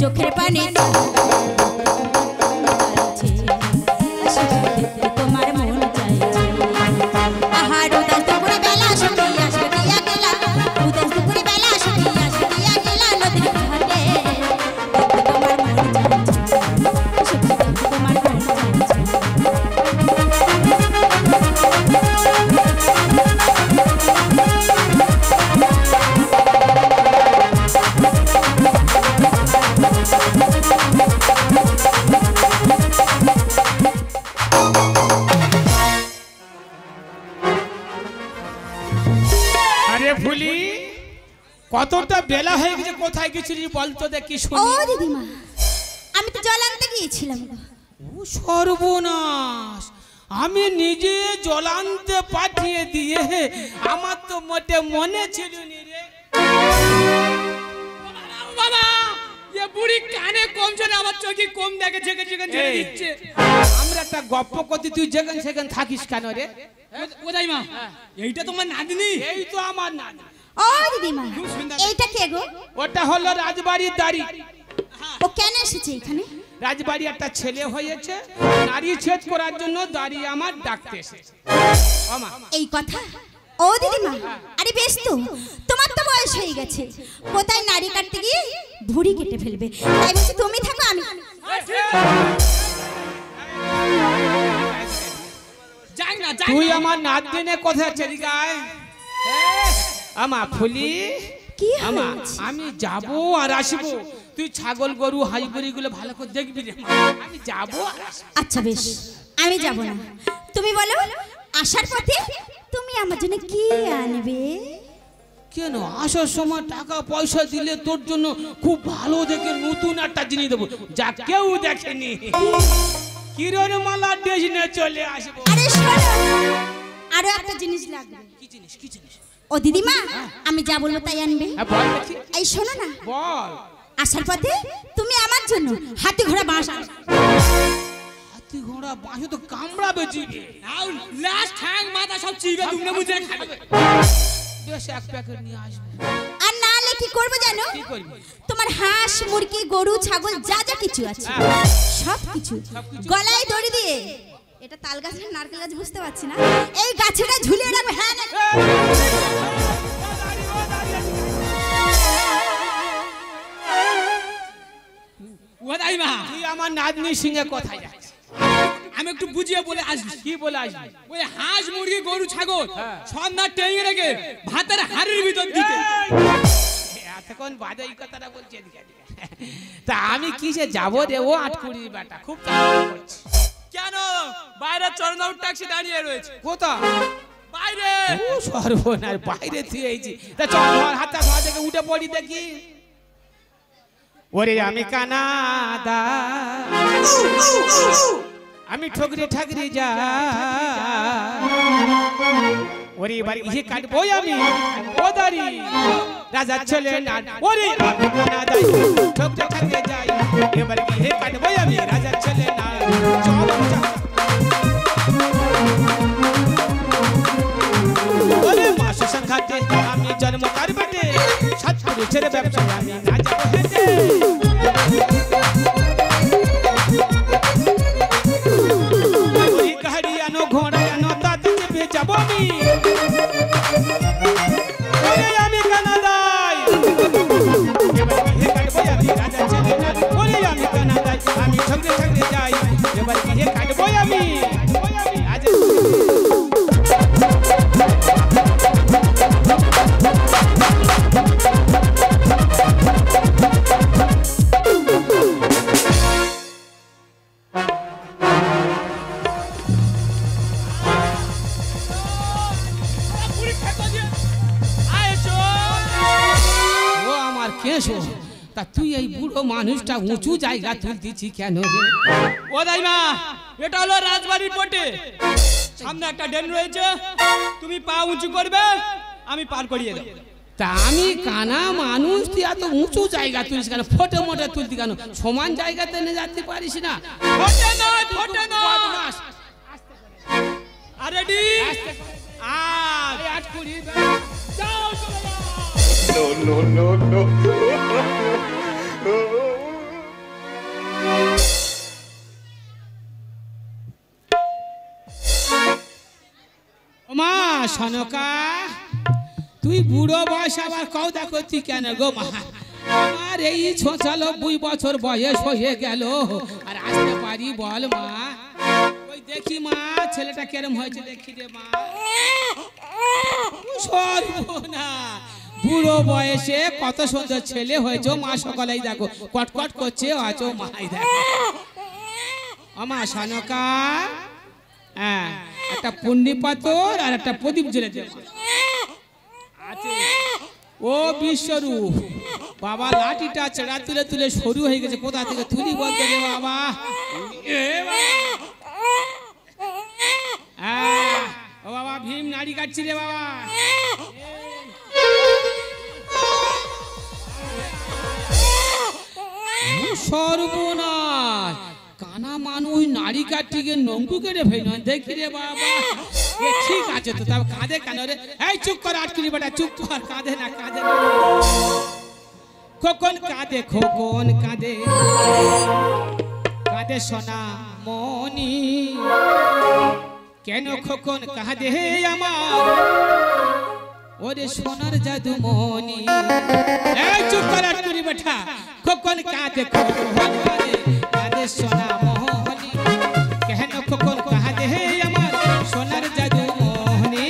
চোখের পানি তোমার মন চাইছে আহার উদাস দুপুরে বেলা সখী আসবে দিয়া গেলা উদাস দুপুরে বেলা সখী আসবে দিয়া গেলা নদীর ঘাটে তোমার মন চাইছে সখী তোমার মন চাইছে কতটা বেলা হয়ে গেছে কোথায় গেছিলি বলতো দেখি শুনি ও দিদিমা আমি তো জল আনতে গিয়েছিলাম ও সর্বনাশ আমি নিজে জল আনতে পাঠিয়ে দিয়ে আমার তো মোটে মনে ছিল নি রে বাবা এ বুড়ি কানে কম শোনে আমার চোখে কম দেখে ছেকে ছেকে ছেড়ে দিচ্ছে আমরা একটা গপ্প করতে তুই যেখানে সেখানে থাকিস কেন রে ও দাইমা এইটা তোমার নাতনি এই তো আমার নানি ও দিদিমা এইটা কে গো ওটা হলো রাজবাড়ির দাড়ি ও কেন এসেছে এখানে রাজবাড়ি একটা ছেলে হয়েছে নারী ছেদ করার জন্য দাড়ি আমার ডাকতে এসেছে এই কথা ও দিদিমা আরে বেশ তো তোমার তো বয়স হয়ে গেছে কোথায় নারী কাটতে গিয়ে ভুঁড়ি কেটে ফেলবে তাই বলছি তুমি থাকো আমি যাই না তুই আমার নাতনিনে কোথায় চলি গায় আমা ফুলি কি আমা আমি যাব আর আসব তুই ছাগল গরু হাঁস গুলো ভালো করে দেখবি রে আমি যাব আর আসব আচ্ছা বেশ আমি যাব না তুমি বলো আসার পথে তুমি আমার জন্য কি আনবে কেন আসার সময় টাকা পয়সা দিলে তোর জন্য খুব ভালো দেখে নতুন একটা জিনিস দেবো যা কেউ দেখেনি কিরণ মালা ড্রেস নিয়ে চলে আসবো আরে শোনো আরো একটা জিনিস লাগবে কি জিনিস কি জিনিস ও দিদিমা আমি যা বলবো তাই আনবে হ্যাঁ বল দেখি এই শোনো না বল আসার পথে তুমি আমার জন্য হাতি ঘোড়া বাঁশ আনবে হাতি ঘোড়া বাঁশ তো কামড়াবে জিবে নাও লাস্ট ঠ্যাং মাথা সব চিবে তুমি মুজে খাবে বেশ এক প্যাকেট নিয়ে আসবো আর নালে কি করবে জানো কি করবি তোমার হাঁস মুরগি গরু ছাগল যা যা কিছু আছে সব কিছু গলায় দড়ি দিয়ে এটা তাল গাছ না নারকেল গাছ বুঝতে পারছি না এই গাছটা ঝুলিয়ে রাখবে হ্যাঁ ও দাইমা তুই আমার নাতনির সঙ্গে কোথায় যাচ্ছিস আমি একটু বুঝিয়ে বলে আসবি কি বলে আসবি ওই হাঁস মুরগি গরু ছাগল সন্ধ্যা টেঙে রেখে ভাতের হাড়ির ভিতর দিতে এতক্ষণ বাদে এই কথাটা বলছি এদিকে তা আমি কিসে যাবো রে ও আটকুড়ি বেটা খুব তাড়াতাড়ি করছি কেন বাইরে চরণাউট ট্যাক্সি দাঁড়িয়ে রয়েছে কোথায় বাইরে ও সর্বনাশ বাইরে থুয়েছি তা চল ধর হাতটা ধর থেকে উঠে পড়ি দেখি ওরে আমি কানাদা আমি ঠগরে ঠাগরে যা ওরে এবার ইহে কাটবো আমি ও দাড়ি রাজা চলে না ওরে আমি কানাদাই ঠগরে ঠাগরে যাই এবার ইহে কাটবো আমি রাজা চলে না চল ওরে মাস সংঘাতে আমি জন্ম কার বেটে সাত পুরুষের ব্যবসা আমি না যাব হেঁটে ওই গাড়ি আনো ঘোড়া আনো তাতে চেপে যাব আমি ওরে আমি কানাদাই এবার ইহে কাটবো আমি রাজা চলে না ওরে আমি কানাদাই আমি ঠগরে ঠগরে যাই এবার ইহে কাটবো আমি আজ তা তুই এই বুড়ো মানুষটা উঁচু জায়গা তুলতেছি কেন রে ও দাইমা এটা হলো রাজবাড়ির পটে সামনে একটা ড্রেন রয়েছে তুমি পা উঁচু করবে আমি পার করিয়ে দেব তা আমি কানা মানুষ তুই এত উঁচু জায়গা তুলিস কেন ফটো মোটে তুলতি কেন সমান জায়গাতে নিয়ে যেতে পারিস না ফটো নয় ফটো নয় আর রেডি আর আট কুড়ি যাও No, no, no, no. Sonka তুই বুড়ো বয়স আবার কওদা করতি কেন গো মা? আমার এই 96 বছর বয়স হয়ে গেল আর আসতে পারি বল মা? ওই দেখি মা ছেলেটা কেরম হয়েছে দেখি রে মা। সর্বনা বুড়ো বয়সে কত সুন্দর ছেলে হয়েছে মা, সকালেই দেখো কটকট করছে আছো মাই দেখো। আমা সনকা হ্যাঁ একটা পুণ্যি পাথর আর একটা প্রদীপ জ্বেলে দে আছে। ও বিশ্বরূপ বাবা লাঠিটা চেড়া তুলে তুলে সরু হয়ে গেছে, কোথা থেকে তুলি বলতে রে বাবা? ও বাবা ভীম নাড়ি কাটছি রে বাবা। সর্বনাশ কানা মানুষ নাড়ি কাটিকে নঙ্কু কেটে ফেল দেখি রে বাবা। ঠিক আছে তো তবে কাঁদে কেন রে? এই চুপ কর আটকিনি বেটা, চুপ কর, কাঁদে না কাঁদে না। খোকন কাঁদে খোকন কাঁদে কাঁদে সোনা মনি, কেন খোকন কাঁদে আমার ওরে সোনার জাদু মনি। এই চুপ কর আটকিনি বেটা, খোকন কাঁদে খোকন কাঁদে কাঁদে সোনা মনি, কেন খোকন কাঁদে আমার সোনার জাদু মোহনি।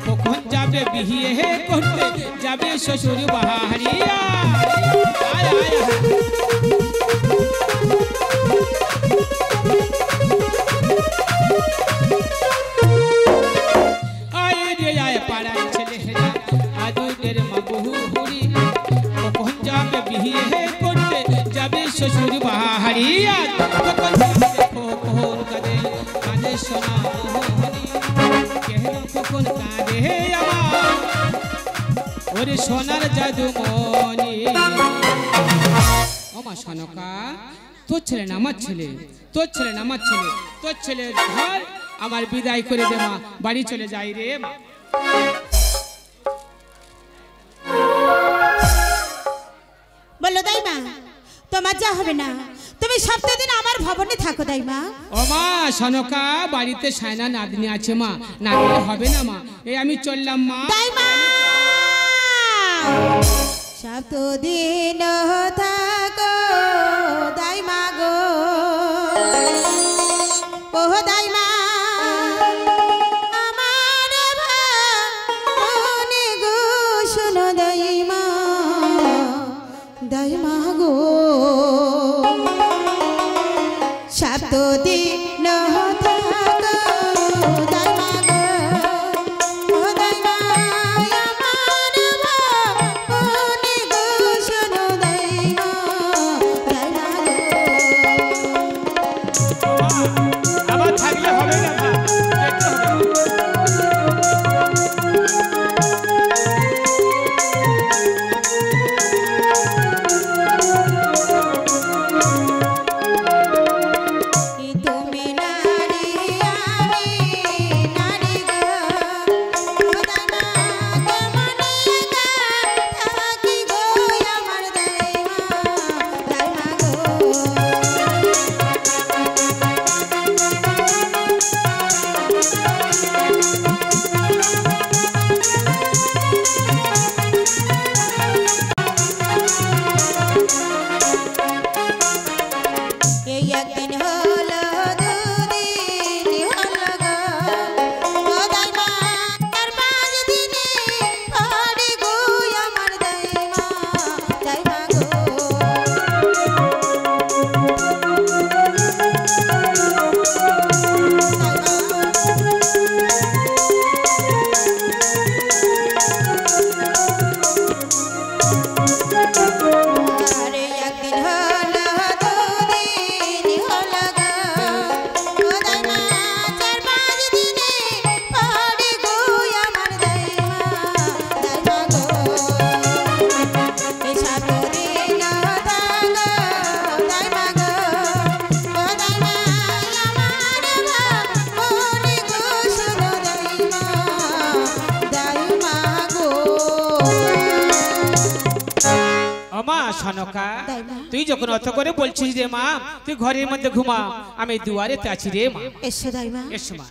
কখন যাবে বিয়ে করতে যাবে শ্বশুর বাড়ি। পাড়ার ছেলেরা আদুদের মা বহু বুড়ি, কখন যাবে বিয়ে করতে যাবে শ্বশুর বাড়ি। কখন কাঁদে কাঁদে সোনা মোহনি, কেন কখন কাঁদে আমার ওরে সোনার জাদু মনি। আমার সনকা তোর ছেলে না আমার ছেলে, তোর ছেলে না আমার ছেলে, তোর ছেলের ঘর আমার বিদায় করে দে মা, বাড়ি চলে যাই রে মা। বললো দাইমা তোমার যা হবে না, তুমি সপ্তাহদিন আমার ভবনে থাকো দাইমা। ও মা সনকা বাড়িতে সায়না নাতনি আছে মা, না গেলে হবে না মা, এই আমি চললাম মা। দাইমা সপ্তাহদিন থাকো দাইমা গো, ও দাইমা আমার ভাবনে গো, শোনো দাইমা দাইমা গো, সপ্তাহদিন থাকো দাইমা গো, ও দাইমা আমার ভাবনে গো, শোনো দাইমা দাইমা গো। আবার থাকলে হবে না মা, দেখতে হবে। সনকা দাইমা। তুই যখন অত করে বলছিস রে মা তুই ঘরের মধ্যে ঘুমা আমি দুয়ারেতে আছি রে মা এসো দাইমা। এসো মা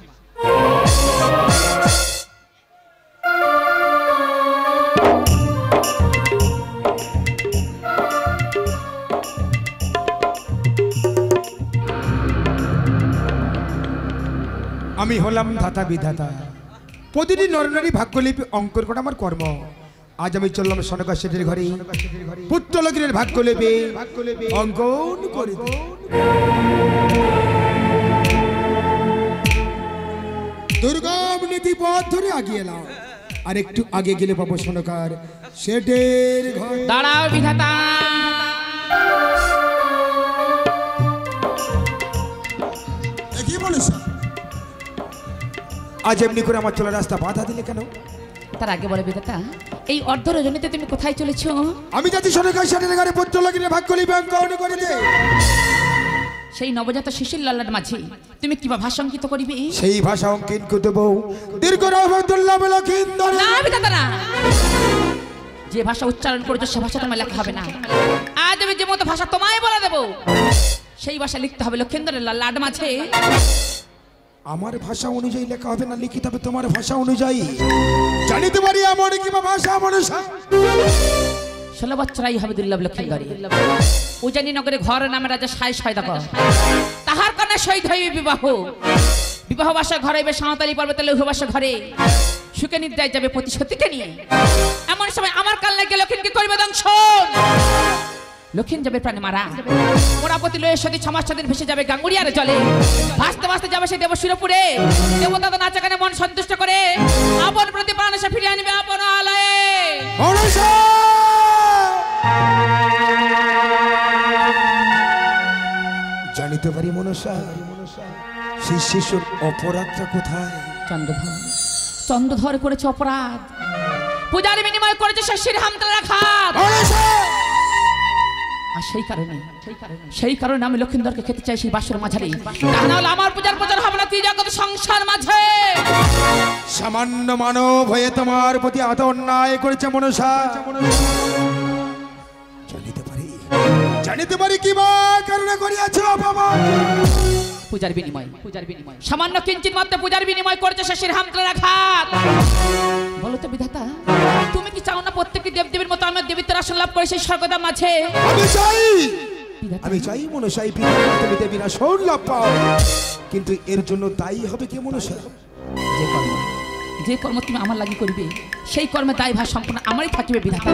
আমি হলাম ধাতা বিধাতা, প্রতিটি নরনারী ভাগ্যলিপি অঙ্কন করা আমার কর্ম। আজ আমি চললাম সনকা শেঠের ঘরে, পুত্রলোকের ভাগ্যলিপি অঙ্কন করিতে। দুর্গম নীতি পথ ধরে আগিয়ে এলাম, আর একটু আগে গেলে পাবো সনকার শেঠের ঘর। দাঁড়াও বিধাতা। কি বলিস? আজ এমনি করে আমার চলার রাস্তা বাধা দিলে কেন? তার আগে বলে বিধাতা, এই অর্ধ রজনীতে তুমি কোথায় চলেছ? আমি যাচ্ছি সনকার শেঠের ঘরে পুত্রলোকের ভাগ্যলিপি অঙ্কন করিতে। সেই নবজাত শিশুর লল্লার মাঝে তুমি কিবা ভাষা অঙ্কিত করিবে? সেই ভাষা অঙ্কিত করতে বউ দীর্ঘ রহমতুল্লাহ লক্ষিন ধরে। না বিধাতা না, যে ভাষা উচ্চারণ করেছো সে ভাষা তোমার লেখা হবে না। আজ আমি যে মতো ভাষা তোমায় বলে দেবো সেই ভাষা লিখতে হবে লক্ষেন্দ্রের লাড মাঝে। আমার ভাষা অনুযায়ী লেখা হবে না, লিখিত হবে তোমার ভাষা অনুযায়ী। জানিতে পারি এমন কিবা ভাষা মনসা। 16 বছরাই হবে দুর্লভ লক্ষেন্দ্রী। উজানি নগরে ঘর নামে রাজা সাই সয়দাগর, তাহার কন্যা শহীদ হইবে বিবাহ। বিবাহ বাসা ঘরে হইবে সাঁওতালি পর্বতে লৌহ বাসা ঘরে, সুখে নিদ্রায় যাবে পতি সতীকে নিয়ে। এমন সময় আমার কাল লাগে লক্ষিণকে করিবে দংশন। লক্ষিণ যাবে প্রাণে মারা, মোরাপতি লয়ে সতী 6 মাস দিন ভেসে যাবে গাঙ্গুরিয়ার জলে। ভাসতে ভাসতে যাবে সেই দেবশিরপুরে, দেবতা তো নাচাগানে মন সন্তুষ্ট করে আপন প্রতি প্রাণ সে ফিরিয়ে আনিবে আপন আলয়ে। মনসা জানিতে পারি মনসা, সেই শিশুর অপরাধটা কোথায়? চন্দ্রধর, চন্দ্রধর করেছে অপরাধ, পূজার বিনিময় করেছে শশীর হামতা রাখাত। আর সেই কারণে আমি লক্ষিন্দরকে খেতে চাই সেই বাসর মাঝারে। তা না হলে আমার পূজার প্রচার হবে না তুই জগৎ সংসার মাঝে। সামান্য মানব হয়ে তোমার প্রতি এত অন্যায় করেছে মনসা। জানিতে পারি কি বা কারণে করিয়াছো অপমান? পূজার বিনিময় সামান্য কিঞ্চিত মাত্র পূজার বিনিময় করেছে শশীর হামতা রাখাত। বলো তো বিধাতা, তুমি কি চাও না প্রত্যেকটি দেবদেবীর মতো আমি দেবীত্বের আসন লাভ করে সেই স্বর্গদা মাঝে? আমি চাই মনসা এই পৃথিবীতে দেবীর আসন লাভ পাও, কিন্তু এর জন্য দায়ী হবে কে মনসা? যে কর্ম তুমি আমার লাগি করিবে সেই কর্মে দায়ভার সম্পূর্ণ আমারই থাকিবে বিধাতা।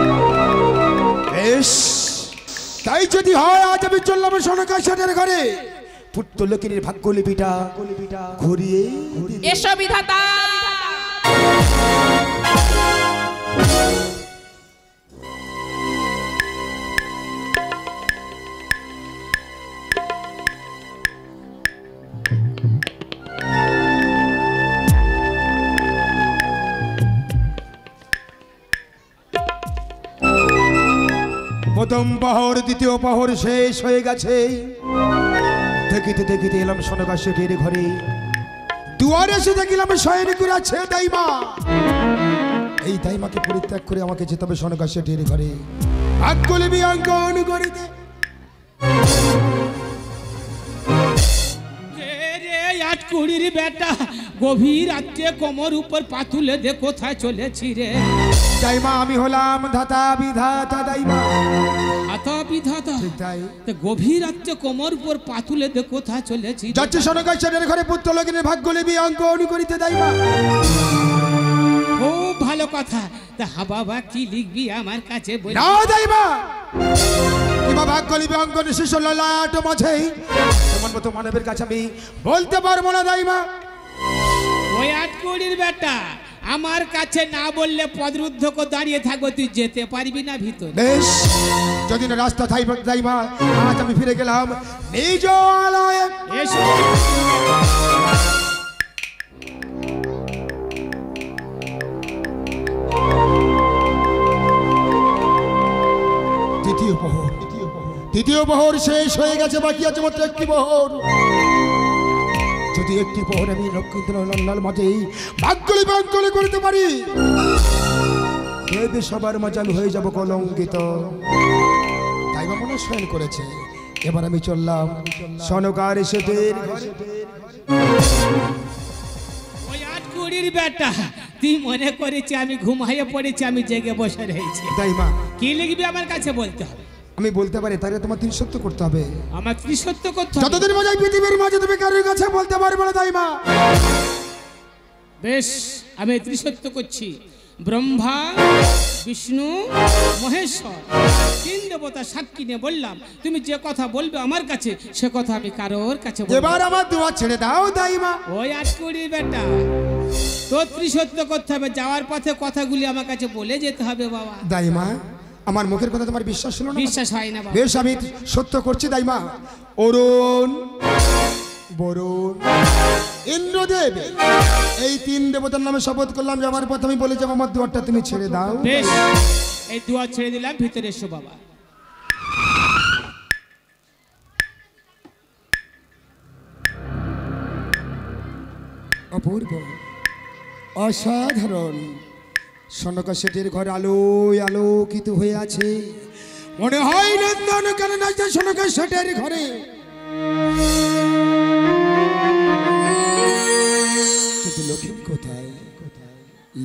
বেশ, তাই যদি হয় আজ আমি চললাম সনকা শেঠের ঘরে, পুত্রলোকের ভাগ্যলিপিটা ঘুরিয়ে। এসো বিধাতা। প্রথম পাহর দ্বিতীয় পাহর শেষ হয়ে গেছে। দেখিতে দেখিতে এলাম সনকা শেঠের ঘরে, দুয়ারে এসে দেখিলাম শয়ন করে আছে দাইমা। এই দাইমাকে পরিত্যাগ করে আমাকে যেতে হবে সনকা শেঠের ঘরে ভাগ্যলিপি অঙ্কন করিতে। কুড়ির বেটা গভীর রাত্রে কোমর উপর পাতুলে দে কোথায় চলেছি রে? দাইমা আমি হলাম ধাতা বিধাতা দাইমা। ধাতা বিধাতা? ঠিক তাই। গভীর রাত্রে কোমর উপর পাতুলে দে কোথায় চলেছি? যাচ্ছে সনকা শেঠের ঘরে পুত্রলোকের ভাগ্যলিপি অঙ্কন করিতে দাইমা। খুব ভালো কথা। তা বাবা কি লিখবি আমার কাছে বল? না দাইমা, কিবা ভাগ্যলিপি অঙ্কন শিশু ললাট মাঝে তোমার মতো মানবের কাছে আমি বলতে পারবো না দাইমা। ওই 8 কুড়ির বেটা আমার কাছে না বললে পদরুদ্ধকে দাঁড়িয়ে থাকবো, তুই যেতে পারবি না ভিতরে। বেশ, যদি না রাস্তা দাইমা আজ আমি ফিরে গেলাম নিজ আলয়ে। এসো। দ্বিতীয় প্রহর শেষ হয়ে গেছে, বাকি আছে মাত্র একটি প্রহর। যদি একটি প্রহর আমি লক্ষিন্দর মাঝে ভাগ্যলিপি অঙ্কন করতে পারি, সবার মাঝে আমি হয়ে যাব কলঙ্কিত। দাইমা মনে শয়ন করেছে। এবার আমি চললাম সনকার সেটের ঘরে। ওই 8 কুড়ির বেটা তুই মনে করেছি আমি ঘুমাইয়ে পড়েছি, আমি জেগে বসে রয়েছি। দাইমা কি লিখবি আমার কাছে বলতে হবে। আমি বলতে পারি, তাহলে তোমার 3 সত্য করতে হবে। আমার ত্রিসত্য করতে হবে। যতদিন মজাই পৃথিবীর মাঝে তুমি কারোর কাছে বলতে পারবে না দাইমা। বেশ, আমি ত্রিসত্য করছি। ব্রহ্মা, বিষ্ণু, মহেশ্বর 3 দেবতা সাক্ষী নিয়ে বললাম, তুমি যে কথা বলবে আমার কাছে সে কথা আমি কারোর কাছে বলবো না। এবার আমার দুয়া ছেড়ে দাও দাইমা। ওই 8 কুড়ির বেটা তোর ত্রিসত্য করতে হবে। যাওয়ার পথে কথাগুলি আমার কাছে বলে যেতে হবে বাবা। দাইমা আমার মুখের কথা তোমার বিশ্বাস ছিল না? বিশ্বাস হয় না বাবা। বেশ, আমি সত্য করছি দাইমা। অরুণ, বরুণ, ইন্দ্রদেব, এই 3 দেবতার নামে শপথ করলাম, যাওয়ার পথে আমি বলে যাবো আমার দুয়ারটা তুমি ছেড়ে দাও। বেশ, এই দুয়ার ছেড়ে দিলাম, ভিতরে এসো বাবা। অপূর্ব, অসাধারণ। সনকা সেটের ঘর আলোয় আলোকিত হয়ে আছে। মনে হয় নন্দন কানন আছে সনকা সেটের ঘরে। কিন্তু লক্ষ্মী কোথায়?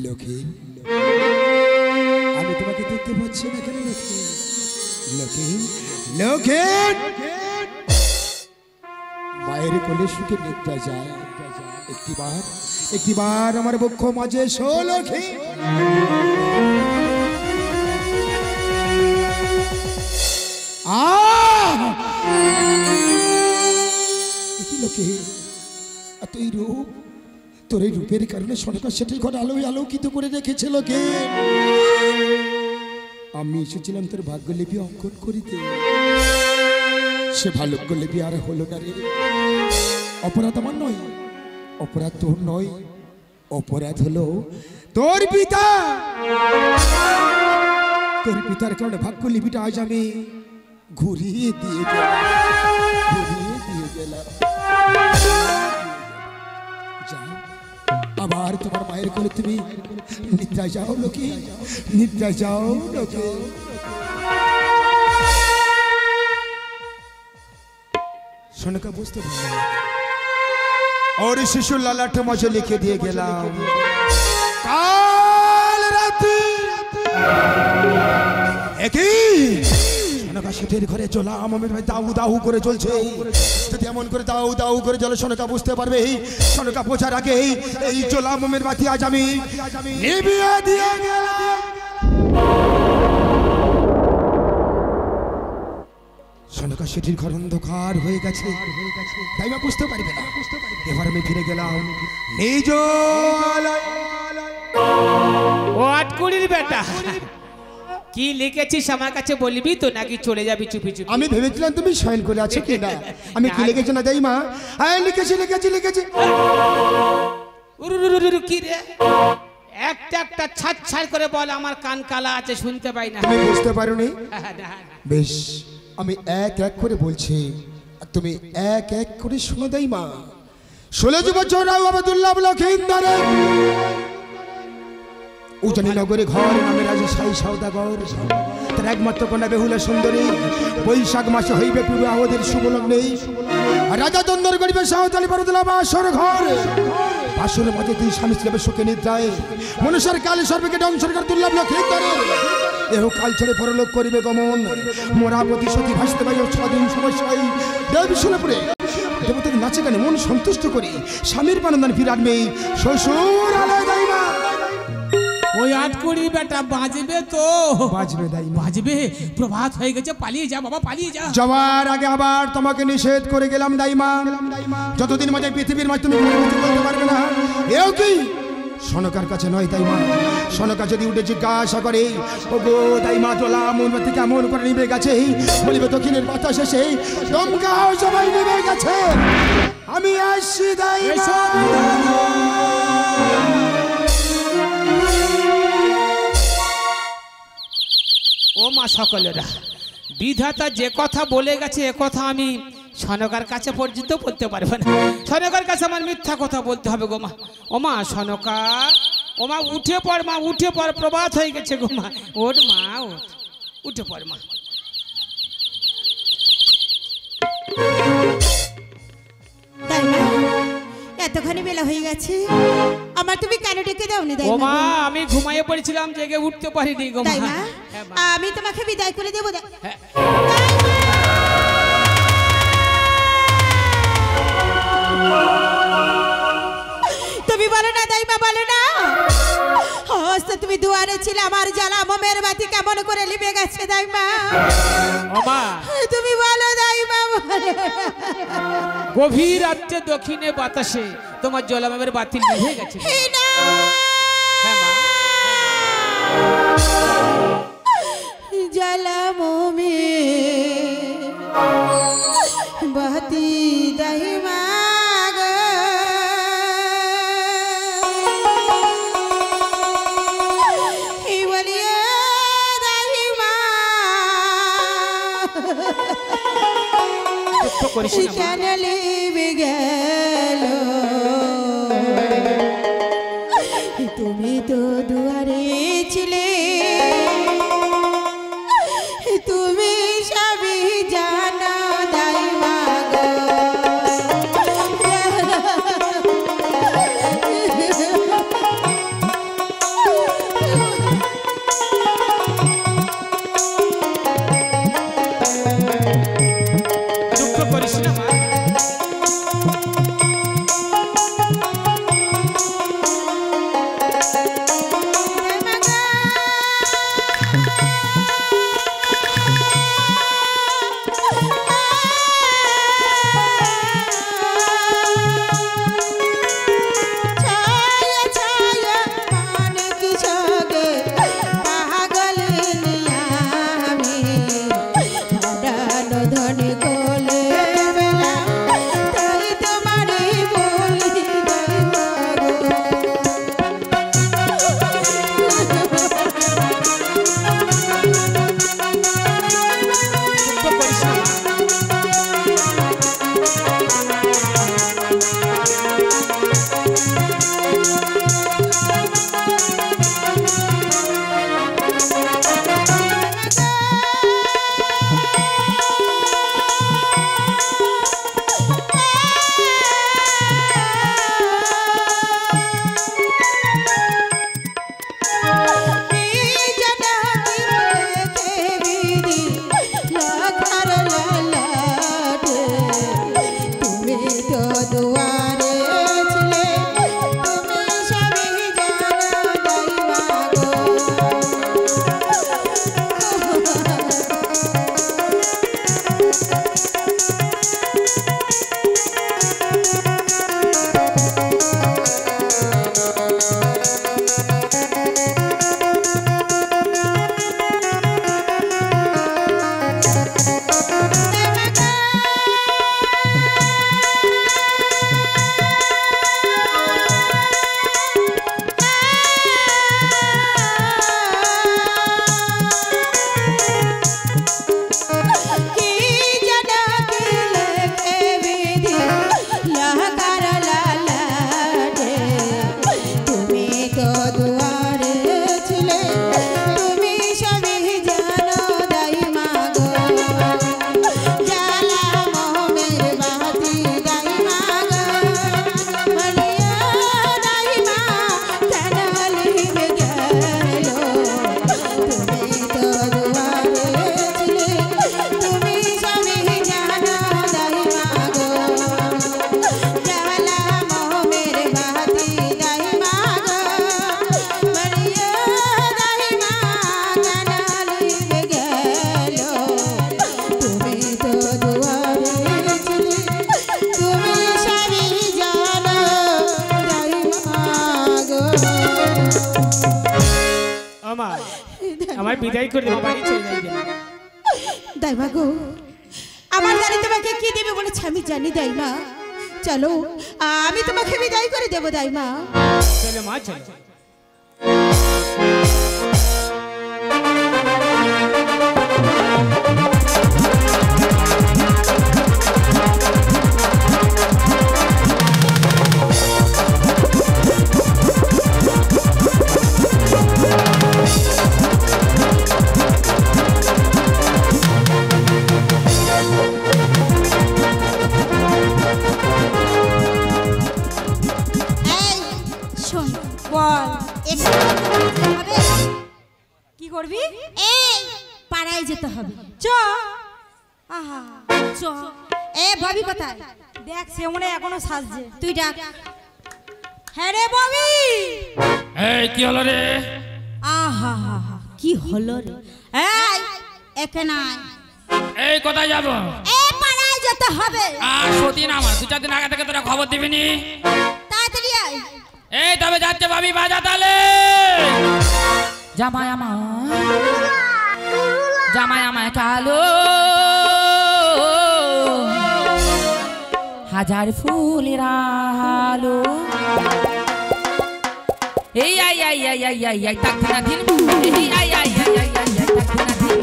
লক্ষ্মী, আমি তোমাকে দেখতে পাচ্ছি না কেন? লক্ষ্মী, লক্ষ্মী, লক্ষ্মী, মায়ের কোলে সুখে নিদ্রা যায়। একটিবার আমার বক্ষ মাঝে এসো লক্ষ্মী। লক্ষ্মী, এতই রূপ, তোর এই রূপের কারণে সনকা সেটের ঘর আলোয় আলোকিত করে রেখেছে লক্ষ্মী। আমি এসেছিলাম তোর ভাগ্যলিপি অঙ্কন করিতে, সে ভাগ্যলিপি আর হলো না রে। অপরাধ আমার নয়, অপরাধ তোর নয়, অপরাধ হলো তোর পিতা। তোর পিতার কারণে ভাগ্যলিপিটা আজ আমি ঘুরিয়ে দিয়ে গেলাম। যাও, আবার তোমার মায়ের কোলে তুমি নিদ্রায় যাও লক্ষ্মী, নিদ্রায় যাও লক্ষ্মী। সনকা বুঝতে পারলাম, और शिशु ललाट मुझे लिखे दिए गेला काल राती একই সনকা সেটের ঘরে চলা আমার ভাই দাউ দাউ করে চলছে। যদি এমন করে দাউ দাউ করে চলে সনকা বুঝতে পারবে সনকা বোঝার আগে এই চোলা মোমের বাতি আজ আমি নিভিয়ে দিয়ে গেলাম। সনকা সেটির ঘর অন্ধকার হয়ে গেছে, তাই মা বুঝতে পারবে না। এবার আমি ফিরে গেলাম নিজ ও 8 কুড়ির বেটা, কি লিখেছিস আমার কাছে বলবি তো নাকি চলে যাবি চুপি চুপি? আমি ভেবেছিলাম তুমি শয়ন করে আছো কি না। আমি কি লিখেছি না দাইমা? হ্যাঁ লিখেছি লিখেছি লিখেছি। কি রে, একটা একটা ছাড় ছাড় করে বল, আমার কান কালা আছে শুনতে পাই না। তুমি বুঝতে পারোনি? বেশ, আমি এক এক করে বলছি আর তুমি এক এক করে শুনে দাইমা। 16 বছর আব্দুল্লাহ লক্ষিন্দরে উজানি নগরে ঘর নামে রাজা সাই সওদাগর, তার একমাত্র কন্যা বেহুলা সুন্দরী। বৈশাখ মাসে হইবে বিবাহদের শুভ লগ্নে রাজা দন্দর করিবে সাঁওতালি পরদলা বাসর ঘর। বাসরের মাঝে 2 স্বামী স্ত্রী সুখে নিদ্রায় মনুষ্যের কালে সর্বকে ধ্বংসরকার দুর্লভ লক্ষিন্দরে এহ কাল ছেড়ে পরলোক করিবে গমন। মোরা প্রতিশোধী ভাসতে পাই 6 দিন সমস্যায় দেবশূলপুরে দেবতাকে নাচে গানে মন সন্তুষ্ট করি স্বামীর পানন্দান ফিরে আনবে শ্বশুর আলয় দাইমা। ওই 8 কুড়ি বেটা বাজবে তো? বাজবে দাইমা, বাজবে। প্রভাত হয়ে গেছে, পালিয়ে যা বাবা, পালিয়ে যা। যাওয়ার আগে আবার তোমাকে নিষেধ করে গেলাম দাইমা। যতদিন মাঝে পৃথিবীর মাঝে তুমি কোনো কিছু বলতে পারবে না। এও কি সনকার কাছে নয় দাইমা। সনকা যদি উঠে জিজ্ঞাসা করে ও গো দাইমা তোলা মোমবাতি কেমন করে নিভে গেছে, বলিবে দক্ষিণের বাতাস এসে দমকাও সবাই নিভে গেছে। আমি আসছি দাইমা। ও মা সকলেরা, বিধাতা যে কথা বলে গেছে এ কথা আমি সনকার কাছে পর্যন্ত বলতে পারবো না। সনকার কাছে আমার মিথ্যা কথা বলতে হবে গো মা। ও মা সনকা, ও মা উঠে পড় মা, উঠে পড়, প্রভাত হয়ে গেছে গো মা। ওঠ মা, ওঠ, উঠে পড় মা। এতখানি বেলা হয়ে গেছে, আমার তুমি কেন ডেকে দাওনি ও মা আমি ঘুমাইয়ে পড়েছিলাম, জেগে উঠতে পারিনি গো মা। তাই মা? হ্যাঁ, মা। আমি তোমাকে বিদায় করে দেবো। হ্যাঁ। তুমি বলো না দাইমা, বলো না অবস্থা তুমি দুয়ারে ছিলে, আমার জ্বালা মোমের বাতি কেমন করে লিবে গেছে দাইমা। ও মা তুমি বলো দাইমা, বলো। গভীর রাত্রে দক্ষিণে বাতাসে তোমার জলামের বাতি নিভে গেছে। এই না। হ্যাঁ মা। জ্বালা মোমে বাতি দাইমা গো, এই বলিয়া দাইমা দুঃখ করিস না মা। কেন লিবে গেল, তুমি তো দুয়ারে ছিলে, তুমি সবই জানো দাইমা গো। দুঃখ করিস না মা। ছায়া ছায়া মান কি সগে পাগল নিয়ামি, হারানো ধনে কোলে বেলা, তাই তোমারে বলি দাইমা গো। দুঃখ করিস না মা। দুয়ারে ছিলে, তুমি সবই জানো দাইমা গো। কি জানো কি লেখে বিধি লহকার লালাটে, তুমি তো দুয়ারে ছিলে, তুমি সবই জানো দাইমা গো। জ্বালা মোমের বাতি দাইমা গো, বলিয়া দাইমা কেন লিবে গেল, তুমি তো দুয়ারে ছিলে, তুমি সবই জানো দাইমা গো। জ্বালা মোমের বাতি দাইমা গো, বলিয়া দাইমা কেন লিবে গেল, তুমি তো দুয়ারে ছিলে, তুমি সবই জানো দাইমা গো। ও মা আমার বিদায় করে দেবো, বাড়ি চলে যাই যেন। দাইমা গো, আমার গাড়ি তোমাকে কি দেবে বলেছে আমি জানি দাইমা। চলো আমি তোমাকে বিদায় করে দেবো দাইমা। চলো মা চলো। হবে কি করবি? এই পাড়ায় যেতে হবে। চ আহা চ। এ ভাবি কোথায়? দেখ সে মনে এখনো সাজছে। তুই ডাক। হ্যাঁ রে ভাবি। এই কি হলো রে? আহা হা হা কি হলো রে? এই এখানে আয়। এই কোথায় যাব? এই পাড়ায় যেতে হবে। আর সতীন আমার 2-4 দিন আগে থেকে তোরা খবর দিবিনি? তাড়াতাড়ি আয়। এই তবে যাচ্ছে ভাবি, বাজা তালে। জামাই আমায় কালো হাজার ফুলের আলো। এই I I I I I I তাক না দিন। এই I I I I I I তাক না দিন।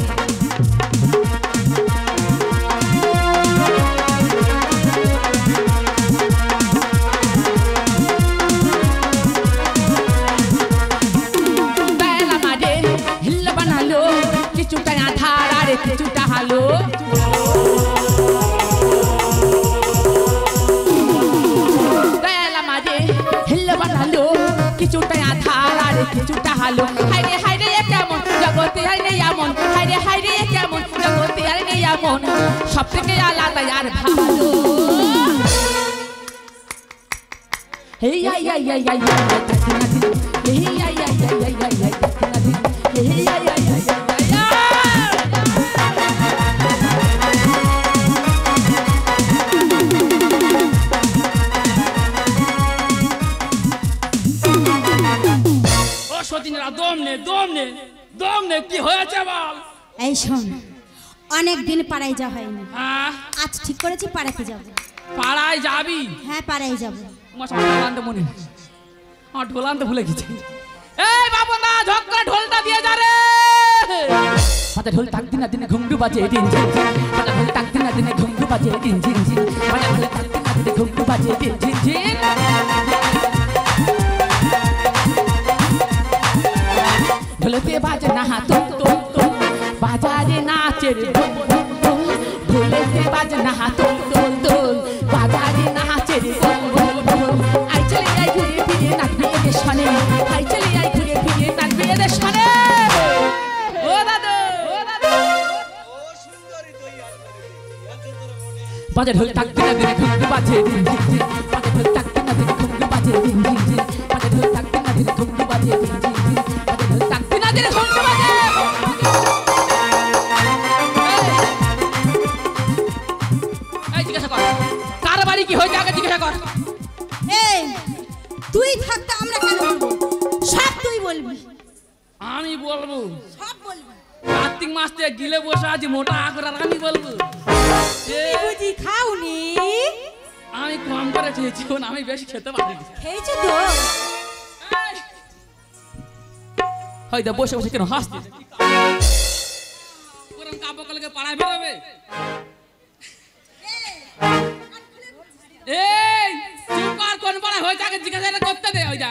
কিছুটা আধার আর কিছুটা হালো। হিল বানালো কিছুটা আধার আর কিছুটা হালো। হাইরে হাইরে কেমন জগতে আর নেই এমন। হাইরে হাইরে কেমন জগতে আর নেই এমন। সব থেকে আলাদা আর ভালো। এই আই আই আই আই এই I I I I I এই আই আই আই আই। কি হয়েছে বল? এই শোন, অনেক দিন পাড়ায় যাওয়া হয়নি। হ্যাঁ আজ ঠিক করেছি পাড়াতে যাব। পাড়ায় যাবি? হ্যাঁ পাড়ায় যাব। মনে ঢোল আনতে ভুলে গেছি। এই বাবুদা ঝক করে ঢোলটা দিয়ে যা রে। পাতা ঢোল টাক দিনা দিনে ঘুমরু বাজে দিন ঝিন ঝিন। পাতা ঢোল টাক দিনা দিনে ঘুমরু বাজে দিন ঝিন ঝিন। পাতা ঢোল টাক দিনা দিনে ঘুমরু বাজে দিন ঝিন ঝিন। ঢোলতে বাজে না তুম তুম তুম। বাজারে নাচের ঢোল ঢোল। ঢোলতে বাজে না তুম তুম তুম। বাজারে নাচের ঢোল ঢোল ঢোল। আই চলে আই ঘুরে ফিরে নাচবে এদের সনে। আই চলে আই ঘুরে ফিরে নাচবে এদের সনে। ও দাদু বাজে ঢোল টাক দিনা দিনে ঘুমরু বাজে দিন ঝিন ঝিন। বাজে ঢোল টাক দিনা দিনে ঘুমরু বাজে দিন ঝিন ঝিন। বাজে ঢোল টাক দিনা দিনে ঘুমরু বাজে দিন ঝিন ঝিন। বাজে ঢোল টাক দিনা দিনে ঘুমরু বাজে। এই জিজ্ঞাসা কর কার বাড়ি কি হয়েছে আগে জিজ্ঞাসা কর। এই তুই থাকতে আমরা কেন বলবো? সব তুই বলবি। আমি বলবো? সব বলবি। কার্তিক মাস থেকে গিলে বসে আছি মোটা আকরার আমি বলবো? তুই বুঝি খাওনি? আমি কম করে খেয়েছি, আমি বেশি খেতে পারিনি। খেয়েছো তো? হয়তো বসে বসে কেন হাসছিস? কোরআন কাব্য কলকে পাড়ায় বেরোবে? এই চুপ কর, কোন পাড়ায় হয়েছে আগে জিজ্ঞাসা করতে দে। ওই যা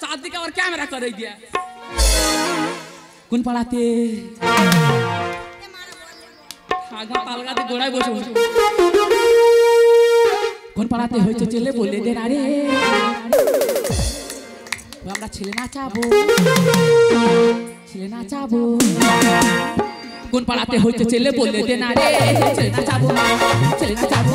চারদিকে আবার ক্যামেরা করে দিয়া। কোন পাড়াতে? আগা তালগাতে গোড়ায় বসে বসে। কোন পাড়াতে হয়েছে ছেলে বলে দে না রে। আমরা ছেলে নাচাবো, ছেলে নাচাবো। কোন পাড়াতে হয়েছে ছেলে বলে দে না রে। ছেলে নাচাবো, ছেলে নাচাবো।